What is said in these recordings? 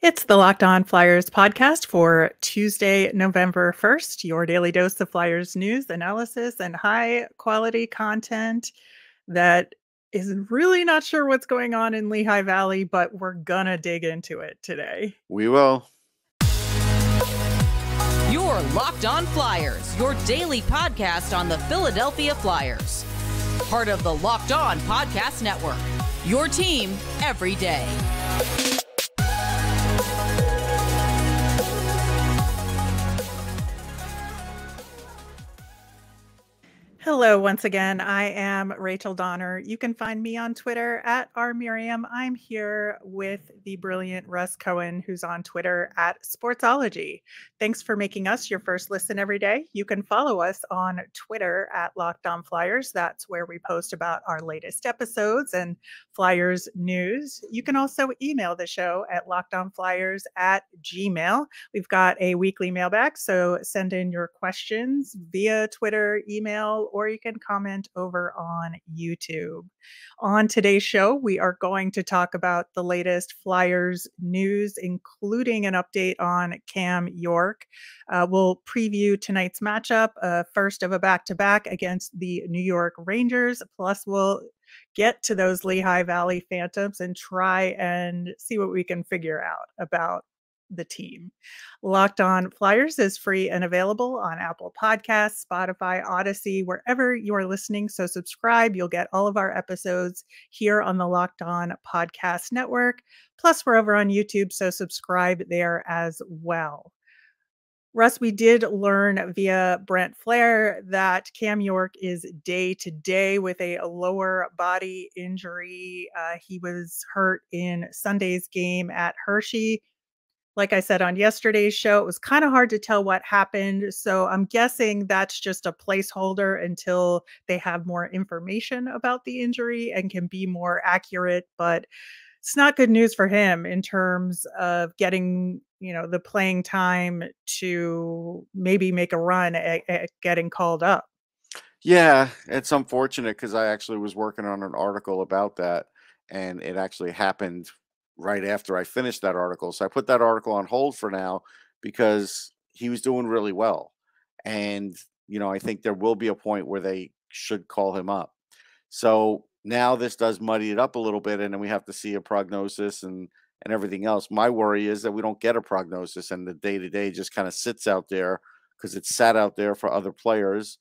It's the Locked On Flyers podcast for Tuesday, November 1st, your daily dose of Flyers news, analysis, and high quality content that is really not sure what's going on in Lehigh Valley, but we're gonna dig into it today. We will. Your Locked On Flyers, your daily podcast on the Philadelphia Flyers. Part of the Locked On Podcast Network, your team every day. Hello, once again. I am Rachel Donner. You can find me on Twitter at rmiriam. I'm here with the brilliant Russ Cohen, who's on Twitter at Sportsology. Thanks for making us your first listen every day. You can follow us on Twitter at Locked On Flyers. That's where we post about our latest episodes and Flyers news. You can also email the show at lockedonflyers@gmail. We've got a weekly mailbag, so send in your questions via Twitter, email, or you can comment over on YouTube. On today's show, we are going to talk about the latest Flyers news, including an update on Cam York. We'll preview tonight's matchup, first of a back-to-back against the New York Rangers. Plus, we'll get to those Lehigh Valley Phantoms and try and see what we can figure out about the team. Locked On Flyers is free and available on Apple Podcasts, Spotify, Odyssey, wherever you are listening. So subscribe. You'll get all of our episodes here on the Locked On Podcast Network. Plus, we're over on YouTube, so subscribe there as well. Russ, we did learn via Brent Flair that Cam York is day-to-day with a lower body injury. He was hurt in Sunday's game at Hershey. Like I said on yesterday's show, it was kind of hard to tell what happened. So I'm guessing that's just a placeholder until they have more information about the injury and can be more accurate. But it's not good news for him in terms of getting, the playing time to maybe make a run at getting called up. Yeah, it's unfortunate because I actually was working on an article about that, and it actually happened right after I finished that article. So I put that article on hold for now because he was doing really well. And, I think there will be a point where they should call him up. So now this does muddy it up a little bit, and then we have to see a prognosis and everything else. My worry is that we don't get a prognosis and the day-to-day just kind of sits out there because it's sat out there for other players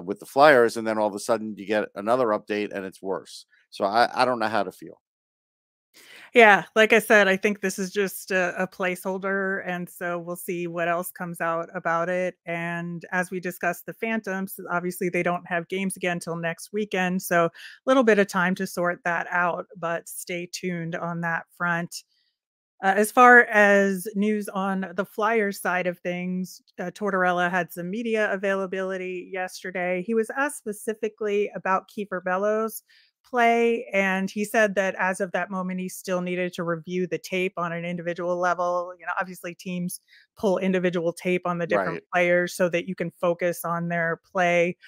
with the Flyers, and then all of a sudden you get another update and it's worse. So I don't know how to feel. Yeah, like I said, I think this is just a placeholder, and so we'll see what else comes out about it. And as we discussed the Phantoms, obviously they don't have games again until next weekend, so a little bit of time to sort that out, but stay tuned on that front. As far as news on the Flyers side of things, Tortorella had some media availability yesterday. He was asked specifically about Kieffer Bellows' play, and he said that as of that moment, he still needed to review the tape on an individual level. Obviously teams pull individual tape on the different Right. players so that you can focus on their play.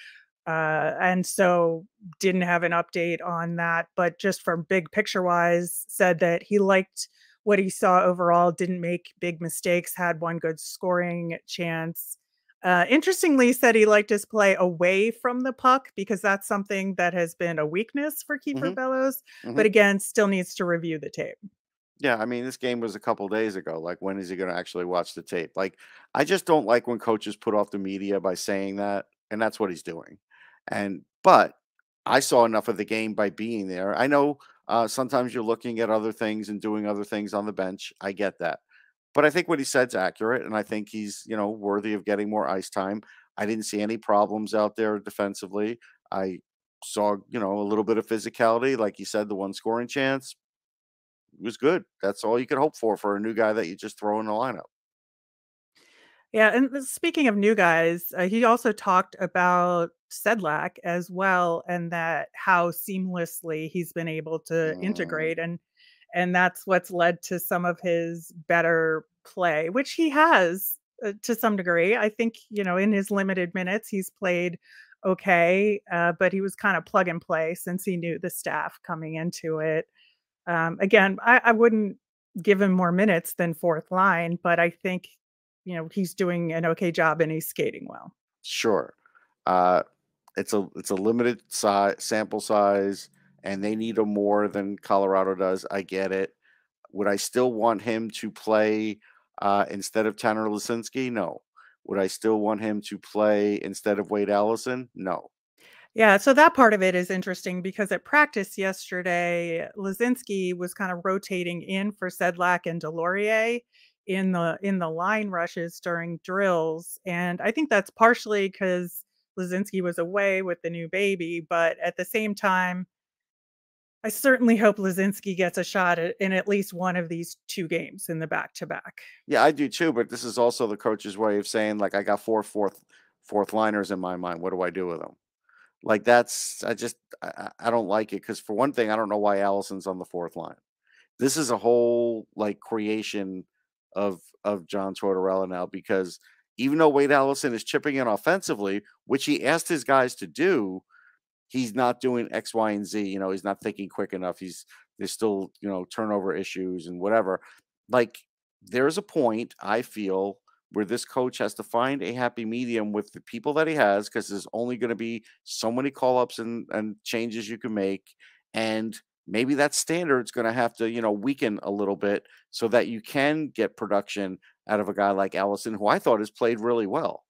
And so didn't have an update on that, but just from big picture wise, said that he liked what he saw overall, didn't make big mistakes, had one good scoring chance. Interestingly, said he liked his play away from the puck because that's something that has been a weakness for Kieffer hmm Bellows, hmm but again, still needs to review the tape. Yeah, I mean, this game was a couple days ago. Like, when is he going to actually watch the tape? Like, I just don't like when coaches put off the media by saying that, and that's what he's doing. But I saw enough of the game by being there. I know sometimes you're looking at other things and doing other things on the bench. I get that. But I think what he said's accurate, and I think he's, worthy of getting more ice time. I didn't see any problems out there defensively. I saw, a little bit of physicality. Like you said, the one scoring chance was good. That's all you could hope for a new guy that you just throw in the lineup. Yeah, and speaking of new guys, he also talked about Sedlak as well, and that how seamlessly he's been able to Mm, integrate, and that's what's led to some of his better play, which he has to some degree. I think in his limited minutes he's played okay, but he was kind of plug and play since he knew the staff coming into it. Again, I wouldn't give him more minutes than fourth line, but I think, he's doing an okay job and he's skating well. Sure. Uh, it's a limited sample size, and they need a more than Colorado does. I get it. Would I still want him to play instead of Tanner Lisinski? No. Would I still want him to play instead of Wade Allison? No. Yeah, so that part of it is interesting because at practice yesterday, Lazinski was kind of rotating in for Sedlak and Delorier in the line rushes during drills, and I think that's partially because Lazinski was away with the new baby, but at the same time, I certainly hope Lazinski gets a shot in at least one of these 2 games in the back-to-back. Yeah, I do too, but this is also the coach's way of saying, like, I got fourth liners in my mind. What do I do with them? Like, that's I don't like it because for one thing, I don't know why Allison's on the fourth line. This is a whole like creation of John Tortorella now because even though Wade Allison is chipping in offensively, which he asked his guys to do, he's not doing X, Y, and Z. He's not thinking quick enough. There's still, turnover issues and whatever. Like, there's a point, I feel, where this coach has to find a happy medium with the people that he has, because there's only going to be so many call-ups and changes you can make. And maybe that standard's going to have to, weaken a little bit so that you can get production out of a guy like Allison, who I thought has played really well.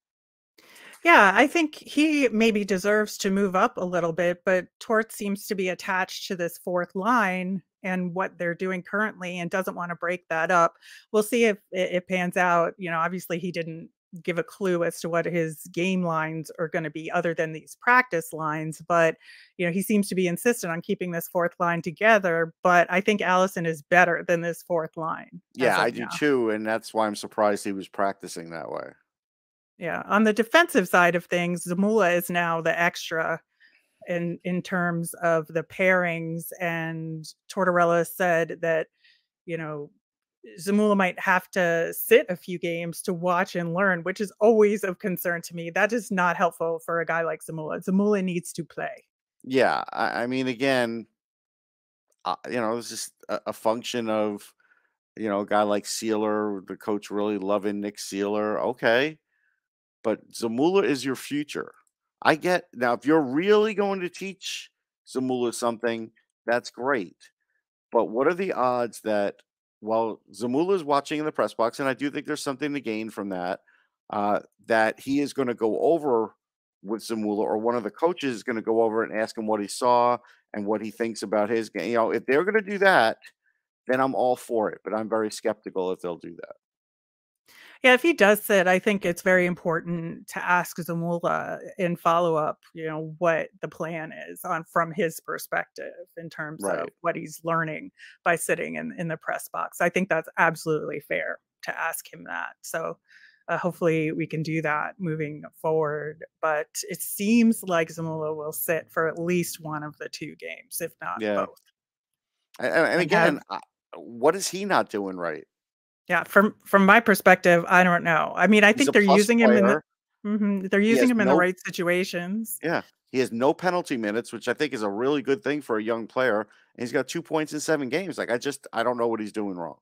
Yeah, I think he maybe deserves to move up a little bit, but Tort seems to be attached to this fourth line and what they're doing currently and doesn't want to break that up. We'll see if it pans out. Obviously he didn't give a clue as to what his game lines are going to be other than these practice lines, but he seems to be insistent on keeping this fourth line together, but I think Allison is better than this fourth line. Yeah, I do too, and that's why I'm surprised he was practicing that way. Yeah, on the defensive side of things, Zamula is now the extra in terms of the pairings, and Tortorella said that, you know, Zamula might have to sit a few games to watch and learn, which is always of concern to me. That is not helpful for a guy like Zamula. Zamula needs to play. Yeah, I mean, again, it's just a function of, a guy like Sealer, the coach really loving Nick Sealer. Okay. But Zamula is your future. I get now, if you're really going to teach Zamula something, that's great. But what are the odds that while Zamula is watching in the press box, and I do think there's something to gain from that, that he is going to go over with Zamula, or one of the coaches is going to go over and ask him what he saw and what he thinks about his game. If they're going to do that, then I'm all for it. But I'm very skeptical if they'll do that. Yeah, if he does sit, I think it's very important to ask Zamula in follow up, what the plan is from his perspective in terms of what he's learning by sitting in the press box. I think that's absolutely fair to ask him that. So hopefully we can do that moving forward. But it seems like Zamula will sit for at least one of the 2 games, if not both. And again, what is he not doing right? Yeah, from my perspective, I don't know. I mean, I think they're using him in the they're using him in the right situations. Yeah. He has no penalty minutes, which I think is a really good thing for a young player. And he's got 2 points in 7 games. Like, I don't know what he's doing wrong.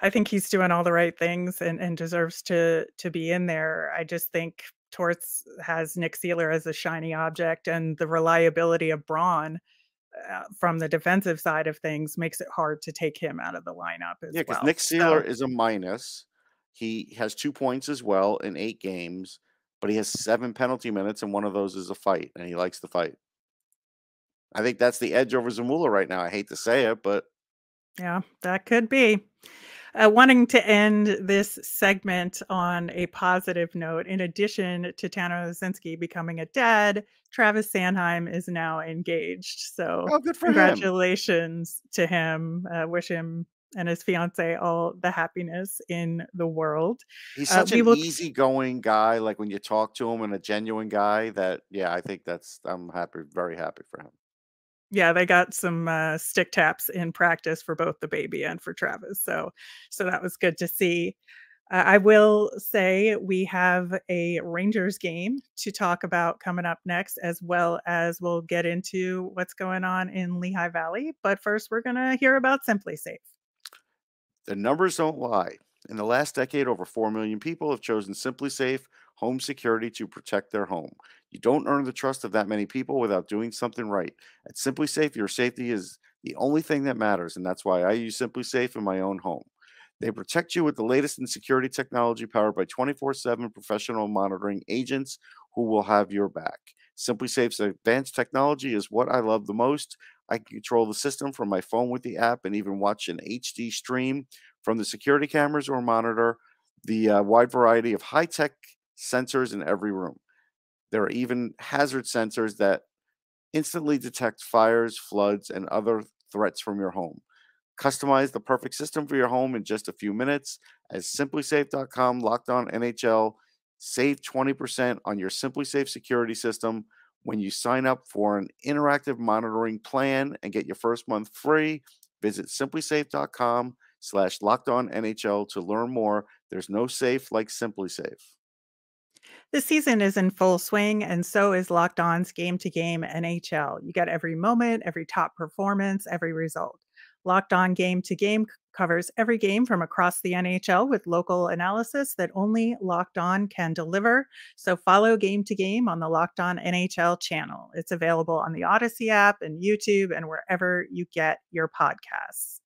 I think he's doing all the right things and deserves to be in there. I just think Torts has Nick Sealer as a shiny object, and the reliability of Braun from the defensive side of things makes it hard to take him out of the lineup as well. Yeah, because Nick Sealer is a minus. He has 2 points as well in 8 games, but he has 7 penalty minutes, and one of those is a fight, and he likes to fight. I think that's the edge over Zamula right now. I hate to say it, but yeah, that could be. Wanting to end this segment on a positive note, in addition to Tanner Lazinski becoming a dad, Travis Sanheim is now engaged. So good for congratulations to him. Wish him and his fiance all the happiness in the world. He's such an easygoing guy. Like, when you talk to him, and a genuine guy that, I think I'm happy, very happy for him. Yeah, they got some stick taps in practice for both the baby and for Travis. So that was good to see. I will say we have a Rangers game to talk about coming up next, as well as we'll get into what's going on in Lehigh Valley. But first, we're going to hear about Simply Safe. The numbers don't lie. In the last decade, over 4 million people have chosen SimpliSafe Home Security to protect their home. You don't earn the trust of that many people without doing something right. At SimpliSafe, your safety is the only thing that matters, and that's why I use SimpliSafe in my own home. They protect you with the latest in security technology powered by 24/7 professional monitoring agents who will have your back. SimpliSafe's advanced technology is what I love the most. I can control the system from my phone with the app and even watch an HD stream from the security cameras or monitor the wide variety of high-tech sensors in every room. There are even hazard sensors that instantly detect fires, floods, and other threats from your home. Customize the perfect system for your home in just a few minutes. As simplysafe.com locked on NHL, save 20% on your SimpliSafe security system when you sign up for an interactive monitoring plan and get your first month free. Visit simplysafe.com/locked on NHL to learn more. There's no safe like SimpliSafe. The season is in full swing, and so is Locked On's Game to Game NHL. You get every moment, every top performance, every result. Locked On Game to Game covers every game from across the NHL with local analysis that only Locked On can deliver. So follow Game to Game on the Locked On NHL channel. It's available on the Odyssey app and YouTube and wherever you get your podcasts.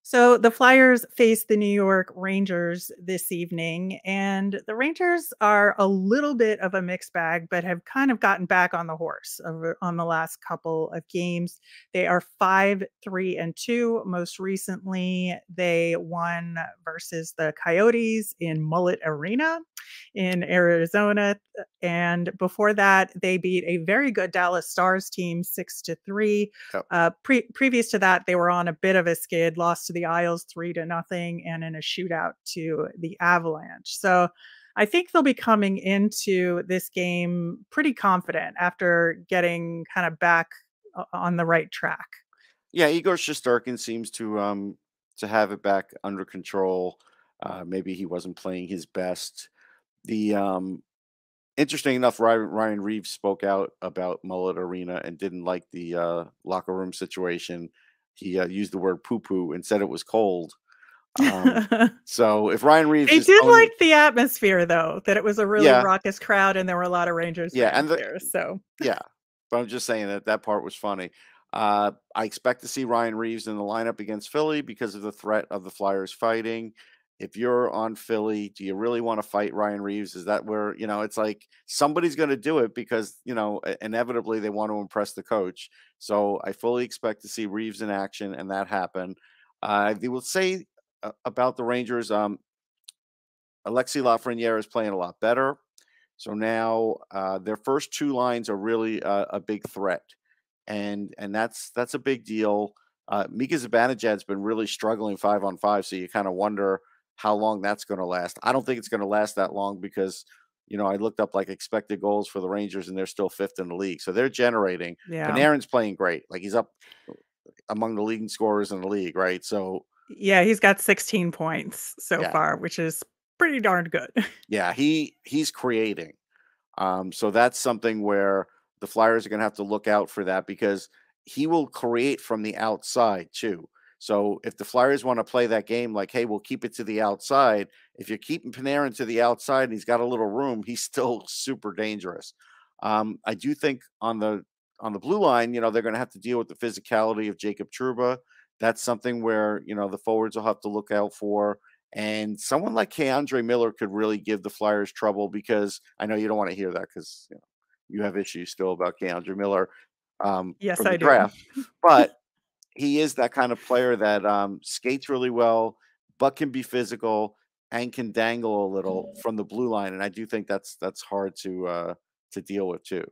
So the Flyers face the New York Rangers this evening, and the Rangers are a little bit of a mixed bag, but have kind of gotten back on the horse on the last couple of games. They are 5-3-2. Most recently, they won versus the Coyotes in Mullet Arena in Arizona. And before that, they beat a very good Dallas Stars team 6-3. Yep. Previous to that, they were on a bit of a skid, lost to the Isles 3-0, and in a shootout to the Avalanche. So I think they'll be coming into this game pretty confident after getting kind of back on the right track. Yeah, Igor Shesterkin seems to have it back under control. Maybe he wasn't playing his best. The Interesting enough, Ryan Reeves spoke out about Mullet Arena and didn't like the locker room situation. He used the word poo-poo and said it was cold. So if Ryan Reeves They is did telling like the atmosphere, though, that it was a really Yeah. raucous crowd and there were a lot of Rangers Yeah, fans and there. So yeah, but I'm just saying that part was funny. I expect to see Ryan Reeves in the lineup against Philly because of the threat of the Flyers fighting. If you're on Philly, do you really want to fight Ryan Reeves? Is that where, it's like somebody's going to do it because, inevitably they want to impress the coach. So I fully expect to see Reeves in action and that happen. They will say about the Rangers, Alexis Lafreniere is playing a lot better. So now their first two lines are really a big threat, and that's a big deal. Mika Zibanejad's been really struggling 5-on-5, so you kind of wonder how long that's going to last. I don't think it's going to last that long because I looked up like expected goals for the Rangers, and they're still 5th in the league, so they're generating. yeah. Panarin's playing great, like he's up among the leading scorers in the league, right? So Yeah, he's got 16 points so Yeah. far, which is pretty darn good. yeah, he's creating. So that's something where the Flyers are going to have to look out for that because he will create from the outside too. So if the Flyers want to play that game like, hey, we'll keep it to the outside. If you're keeping Panarin to the outside and he's got a little room, he's still super dangerous. I do think on the blue line, they're going to have to deal with the physicality of Jacob Trouba. That's something where, the forwards will have to look out for. And someone like K'Andre Miller could really give the Flyers trouble because I know you don't want to hear that because you have issues still about K'Andre Miller Yes, from I the do. draft. But he is that kind of player that skates really well, but can be physical and can dangle a little from the blue line. And I do think that's hard to deal with too.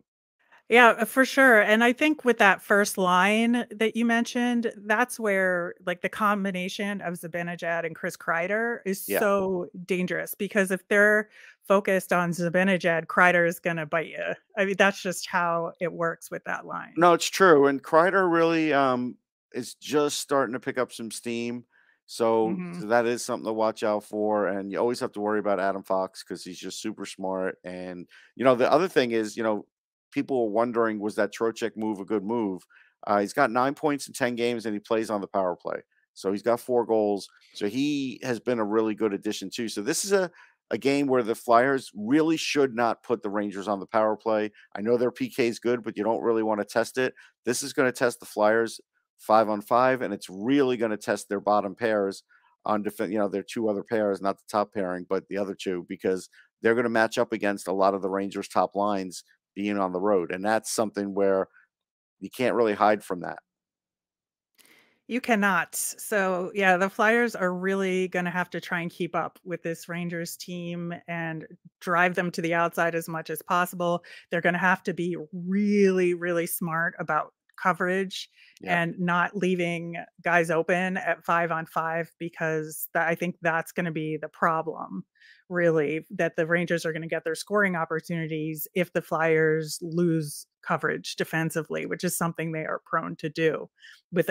Yeah, for sure. And I think with that first line that you mentioned, that's where like the combination of Zibanejad and Chris Kreider is Yeah. so dangerous because if they're focused on Zibanejad, Kreider is going to bite you. I mean, that's just how it works with that line. No, it's true. And Kreider really is just starting to pick up some steam. So that is something to watch out for. And you always have to worry about Adam Fox because he's just super smart. And, the other thing is, people were wondering, was that Trocheck move a good move? He's got 9 points in 10 games and he plays on the power play. So he's got 4 goals. So he has been a really good addition too. So this is a game where the Flyers really should not put the Rangers on the power play. I know their PK is good, but you don't really want to test it. This is going to test the Flyers 5-on-5, and it's really going to test their bottom pairs on defense. Their 2 other pairs, not the top pairing, but the other 2, because they're going to match up against a lot of the Rangers' top lines being on the road, and that's something where you can't really hide from that. You cannot. So, yeah, the Flyers are really going to have to try and keep up with this Rangers team and drive them to the outside as much as possible. They're going to have to be really, really smart about coverage Yeah. and not leaving guys open at 5-on-5, because I think that's going to be the problem, really, that the Rangers are going to get their scoring opportunities if the Flyers lose coverage defensively, which is something they are prone to do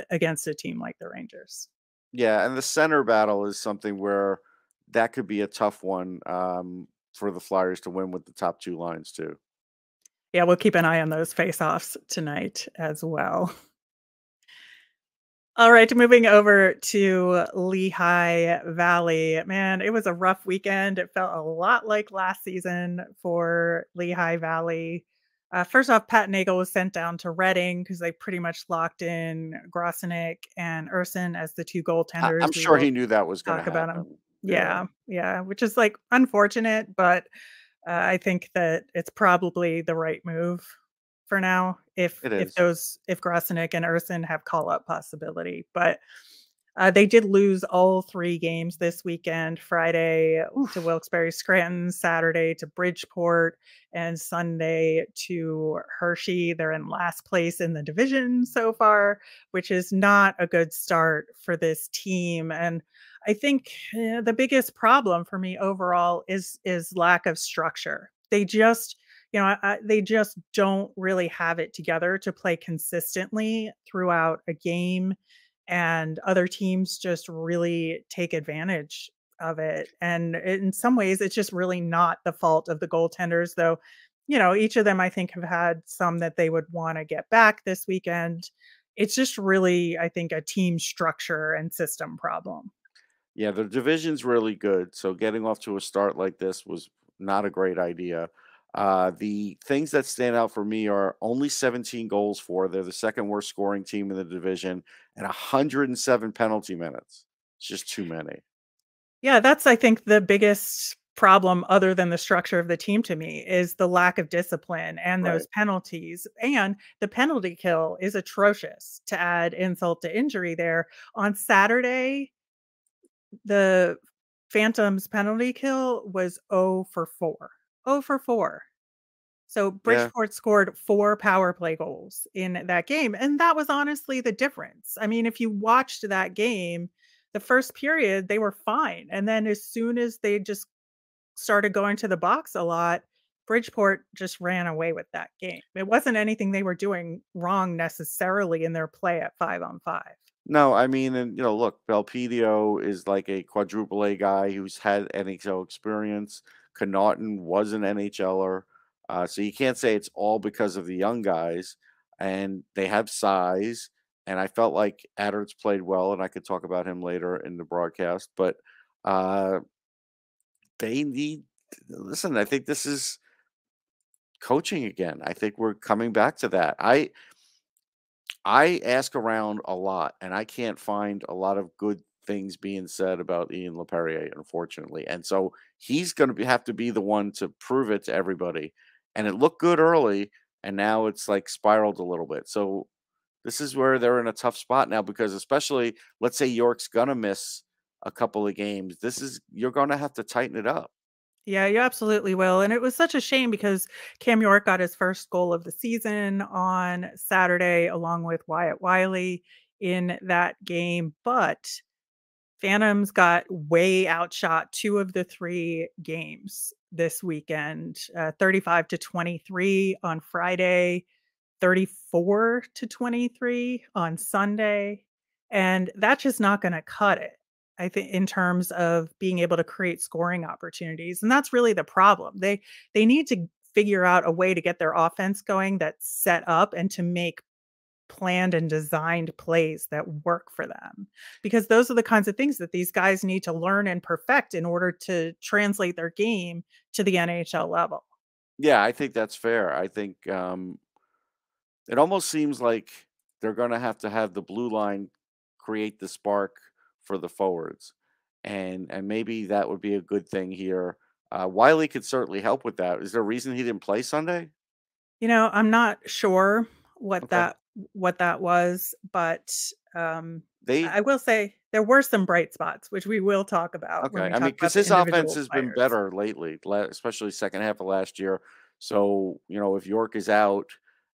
against a team like the Rangers. Yeah, and the center battle is something where that could be a tough one for the Flyers to win with the top 2 lines too. Yeah, we'll keep an eye on those face-offs tonight as well. All right, moving over to Lehigh Valley. Man, it was a rough weekend. It felt a lot like last season for Lehigh Valley. First off, Pat Nagel was sent down to Reading because they pretty much locked in Grosenick and Urson as the 2 goaltenders. I'm We sure will he knew that was going to talk about them. happen. Yeah, which is like unfortunate, but I think that it's probably the right move for now if It if is. those if Grosenick and Urson have call-up possibility. But they did lose all 3 games this weekend: Friday to Wilkes-Barre Scranton, Saturday to Bridgeport, and Sunday to Hershey. They're in last place in the division so far, which is not a good start for this team. And I think the biggest problem for me overall is lack of structure. They just they just don't really have it together to play consistently throughout a game, and other teams just really take advantage of it. And in some ways, it's just really not the fault of the goaltenders, though. Each of them, I think, have had some that they would want to get back this weekend. It's just really, I think, a team structure and system problem. Yeah, the division's really good. So getting off to a start like this was not a great idea. The things that stand out for me are only 17 goals for. They're the second worst scoring team in the division, and 107 penalty minutes. It's just too many. Yeah, that's, I think, the biggest problem other than the structure of the team to me is the lack of discipline and Right. those penalties. And the penalty kill is atrocious, to add insult to injury there. On Saturday, the Phantoms penalty kill was 0 for 4. 0 for 4. So Yeah. Bridgeport scored 4 power play goals in that game, and that was honestly the difference. I mean, if you watched that game, the first period, they were fine, and then as soon as they just started going to the box a lot, Bridgeport just ran away with that game. It wasn't anything they were doing wrong necessarily in their play at 5-on-5. No, I mean, and look, Belpedio is like a quadruple A guy who's had NHL experience. Connaughton was an NHLer. So you can't say it's all because of the young guys, and they have size. And I felt like Attard's played well, and I could talk about him later in the broadcast. But uh, they need, listen, I think this is coaching again. I think we're coming back to that. I ask around a lot, and I can't find a lot of good things being said about Ian LePerrier, unfortunately. And so he's going to have to be the one to prove it to everybody. And it looked good early, and now it's like spiraled a little bit. So this is where they're in a tough spot now, because especially, let's say York's going to miss a couple of games. You're going to have to tighten it up. Yeah, you absolutely will. And it was such a shame because Cam York got his first goal of the season on Saturday, along with Wyatt Wiley in that game. But Phantoms got way outshot 2 of the 3 games this weekend, 35-23 on Friday, 34-23 on Sunday. And that's just not going to cut it, I think, in terms of being able to create scoring opportunities. And that's really the problem. They need to figure out a way to get their offense going that's set up and to make planned and designed plays that work for them, because those are the kinds of things that these guys need to learn and perfect in order to translate their game to the NHL level. Yeah, I think that's fair. I think it almost seems like they're going to have the blue line create the spark for the forwards, and maybe that would be a good thing here. Wiley could certainly help with that. Is there a reason he didn't play Sunday? I'm not sure what Okay, that was, but they I will say there were some bright spots, which we will talk about when okay. we I mean, talk because about the his offense individual has been players. better lately, especially second half of last year. So if York is out,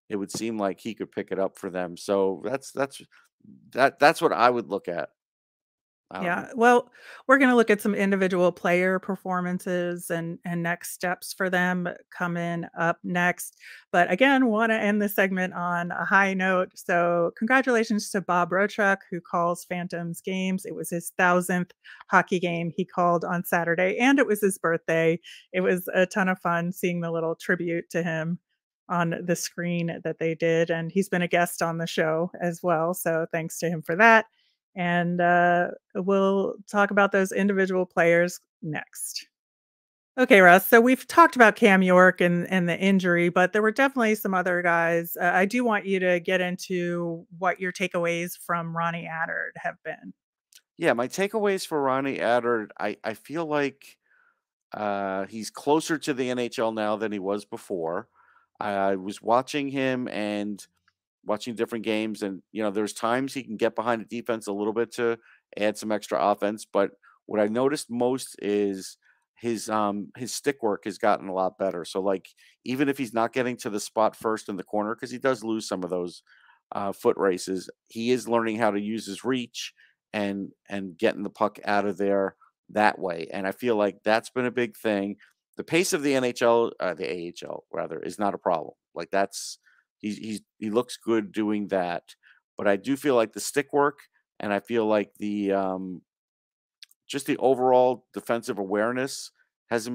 it would seem like he could pick it up for them. So that's what I would look at. Yeah, well, we're gonna look at some individual player performances and next steps for them coming up next. But again, wanna end the segment on a high note. So congratulations to Bob Rochuk, who calls Phantoms games. It was his 1,000th hockey game he called on Saturday, and it was his birthday. It was a ton of fun seeing the little tribute to him on the screen that they did, and he's been a guest on the show as well, so thanks to him for that. And we'll talk about those individual players next. Okay, Russ. So we've talked about Cam York and the injury, but there were definitely some other guys. I do want you to get into what your takeaways from Ronnie Attard have been. Yeah, my takeaways for Ronnie Attard, I feel like he's closer to the NHL now than he was before. I was watching him and watching different games, and there's times he can get behind the defense a little bit to add some extra offense. But what I noticed most is his stick work has gotten a lot better. So like even if he's not getting to the spot first in the corner, because he does lose some of those foot races, he is learning how to use his reach and getting the puck out of there that way. And I feel like that's been a big thing. The pace of the NHL, the AHL rather, is not a problem. Like that's he looks good doing that. But I do feel like the stick work, and I feel like the just the overall defensive awareness has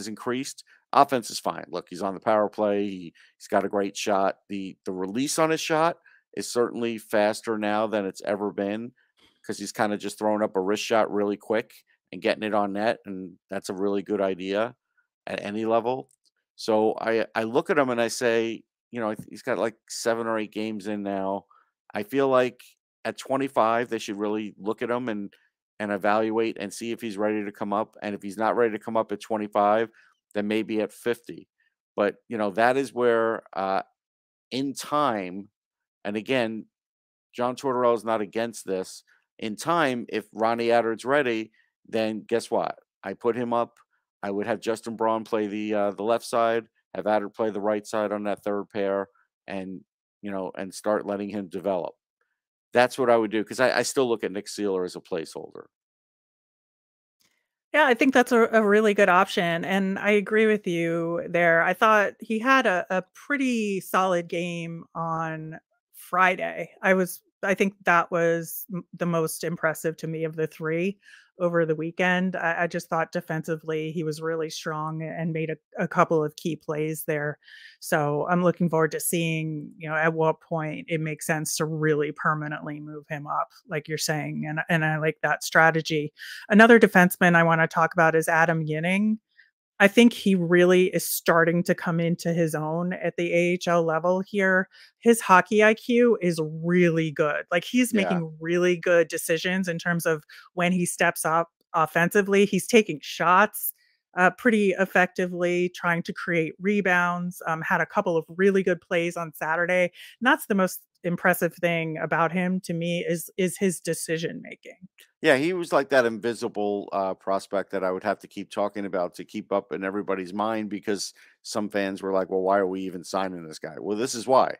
increased. Offense is fine. Look, he's on the power play. He's got a great shot. The release on his shot is certainly faster now than it's ever been because he's kind of just throwing up a wrist shot really quick and getting it on net, and that's a really good idea at any level. So I look at him and I say, he's got like 7 or 8 games in now. I feel like at 25 they should really look at him and evaluate and see if he's ready to come up. And if he's not ready to come up at 25, then maybe at 50. But that is where in time, and again, John Tortorella is not against this. In time, if Ronnie Attard's ready, then guess what? I put him up. I would have Justin Braun play the left side, have Attard play the right side on that third pair, and and start letting him develop. That's what I would do because I still look at Nick Seeler as a placeholder. Yeah, I think that's a really good option. And I agree with you there. I thought he had a pretty solid game on Friday. I think that was the most impressive to me of the three over the weekend. I just thought defensively he was really strong and made a couple of key plays there. So I'm looking forward to seeing, at what point it makes sense to really permanently move him up, like you're saying. And I like that strategy. Another defenseman I want to talk about is Adam Yinning. I think he really is starting to come into his own at the AHL level here. His hockey IQ is really good. Like he's Yeah. making really good decisions in terms of when he steps up offensively. He's taking shots pretty effectively, trying to create rebounds. Had a couple of really good plays on Saturday. And that's the most impressive thing about him to me is his decision making. Yeah, he was like that invisible prospect that I would have to keep talking about to keep up in everybody's mind because some fans were like, well, why are we even signing this guy? Well, this is why.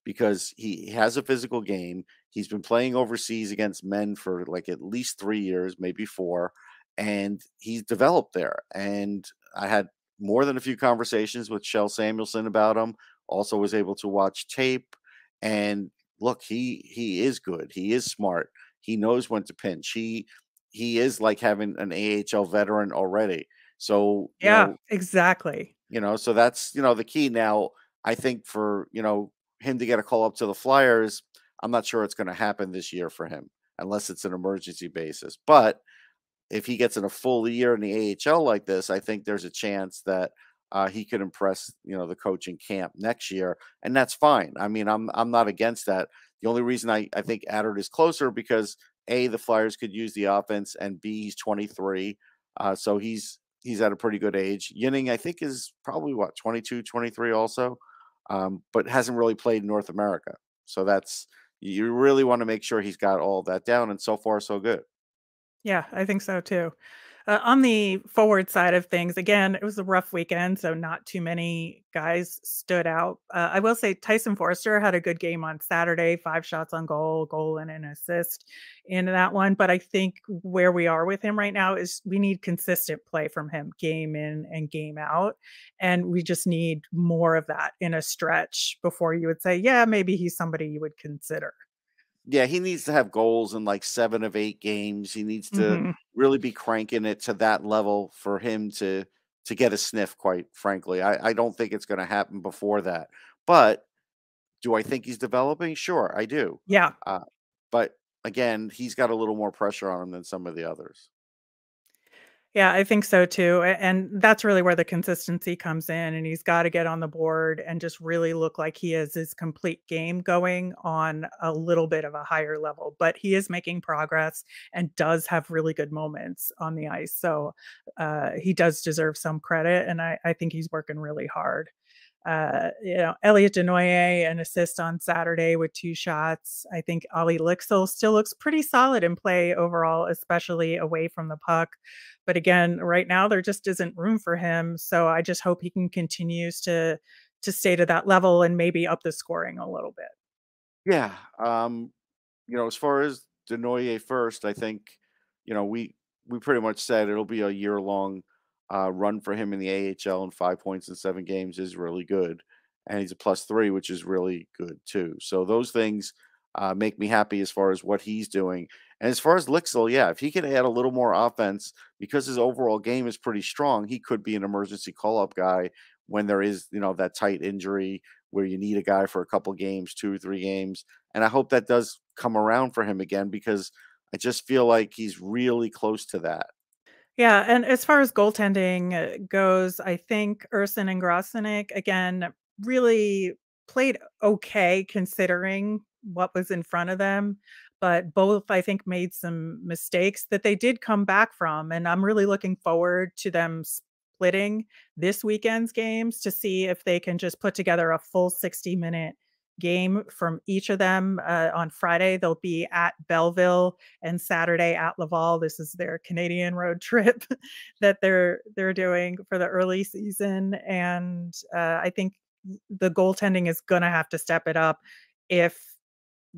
Because he has a physical game. He's been playing overseas against men for like at least 3 years, maybe 4, and he's developed there. And I had more than a few conversations with Shel Samuelson about him. Also was able to watch tape. And look, he is good. He is smart. He knows when to pinch. He is like having an AHL veteran already. So, Yeah, exactly. so that's, the key now, I think for, him to get a call up to the Flyers, I'm not sure it's going to happen this year for him unless it's an emergency basis. But if he gets in a full year in the AHL like this, I think there's a chance that he could impress, the coaching camp next year, and that's fine. I mean, I'm not against that. The only reason I think Attard is closer because A, the Flyers could use the offense, and B, he's 23, so he's at a pretty good age. Yinning, I think, is probably what 22, 23 also, but hasn't really played in North America. So that's you really want to make sure he's got all that down, and so far so good. Yeah, I think so too. On the forward side of things, again, it was a rough weekend, so not too many guys stood out. I will say Tyson Foerster had a good game on Saturday, 5 shots on goal, goal and an assist in that one. But I think where we are with him right now is we need consistent play from him, game in and game out. And we just need more of that in a stretch before you would say, yeah, maybe he's somebody you would consider. Yeah, he needs to have goals in like 7 of 8 games. He needs to Hmm. really be cranking it to that level for him to get a sniff, quite frankly. I don't think it's gonna happen before that. But do I think he's developing? Sure, I do. Yeah. Uh, but again, he's got a little more pressure on him than some of the others. Yeah, I think so too. And that's really where the consistency comes in. And he's got to get on the board and just really look like he has his complete game going on a little bit of a higher level. But he is making progress and does have really good moments on the ice. So he does deserve some credit. And I think he's working really hard. Elliot Desnoyers, an assist on Saturday with 2 shots. I think Ollie Lixel still looks pretty solid in play overall, especially away from the puck. But again, right now there just isn't room for him. So I just hope he can continues to stay to that level and maybe up the scoring a little bit. Yeah, as far as Denoye first, I think, we pretty much said it'll be a year-long, run for him in the AHL, and 5 points in 7 games is really good, and he's a +3, which is really good too. So those things, make me happy as far as what he's doing. And as far as Lixel, yeah, if he could add a little more offense because his overall game is pretty strong, he could be an emergency call-up guy when there is, that tight injury where you need a guy for a couple games, 2 or 3 games, and I hope that does come around for him again because I just feel like he's really close to that. Yeah, and as far as goaltending goes, I think Urson and Grosinick again really played okay considering what was in front of them, but both I think made some mistakes that they did come back from, and I'm really looking forward to them splitting this weekend's games to see if they can just put together a full 60-minute game from each of them. On Friday, they'll be at Belleville and Saturday at Laval. This is their Canadian road trip that they're doing for the early season, and I think the goaltending is going to have to step it up if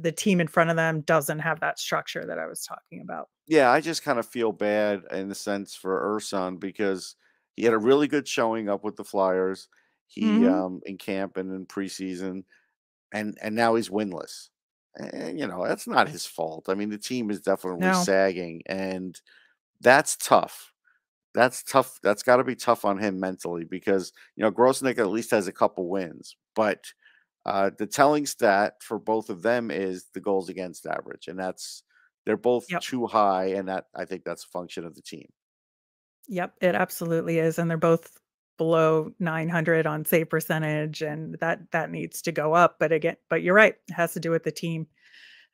the team in front of them doesn't have that structure that I was talking about. Yeah, I just kind of feel bad in the sense for Urson because he had a really good showing up with the Flyers. He Hmm. in camp and in preseason, and now he's winless. And that's not his fault. I mean, the team is definitely No. sagging, and that's tough. That's tough. That's got to be tough on him mentally because Grosnick at least has a couple wins, but the telling stat for both of them is the goals against average, and they're both Yep. too high, and that I think that's a function of the team. Yep, it absolutely is, and they're both below 900 on save percentage, and that needs to go up. But you're right, it has to do with the team.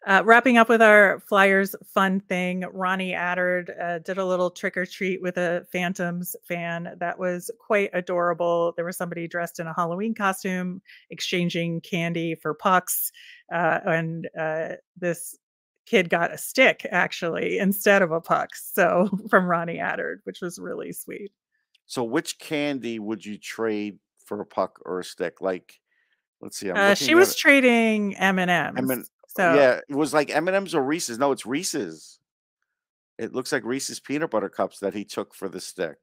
Wrapping up with our Flyers fun thing, Ronnie Attard did a little trick or treat with a Phantoms fan. That was quite adorable. There was somebody dressed in a Halloween costume exchanging candy for pucks, and this kid got a stick actually instead of a puck. So from Ronnie Attard, which was really sweet. So, which candy would you trade for a puck or a stick? Like, let's see, I'm She looking at was it. trading I M&Ms. mean, So yeah, it was like M&M's or Reese's. No, it's Reese's. It looks like Reese's peanut butter cups that he took for the stick.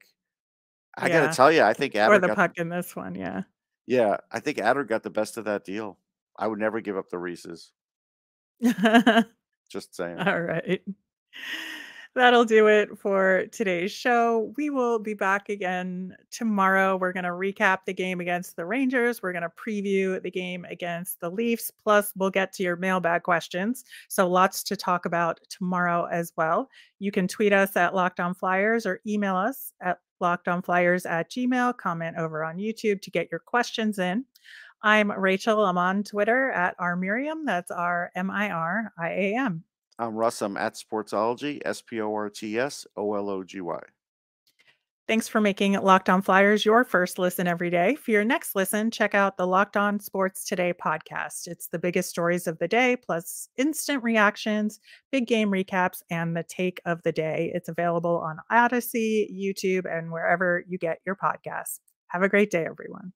I gotta yeah, tell you, I think or Adder the got puck in this one. Yeah. yeah, I think Adder got the best of that deal. I would never give up the Reese's. Just saying. All right. That'll do it for today's show. We will be back again tomorrow. We're going to recap the game against the Rangers. We're going to preview the game against the Leafs. Plus, we'll get to your mailbag questions. So lots to talk about tomorrow as well. You can tweet us at Locked On Flyers or email us at lockedonflyers@gmail. Comment over on YouTube to get your questions in. I'm Rachel. I'm on Twitter at rmiriam. That's RMIRIAM. I'm Russ. I'm at Sportsology, SPORTSOLOGY. Thanks for making Locked On Flyers your first listen every day. For your next listen, check out the Locked On Sports Today podcast. It's the biggest stories of the day, plus instant reactions, big game recaps, and the take of the day. It's available on Odyssey, YouTube, and wherever you get your podcasts. Have a great day, everyone.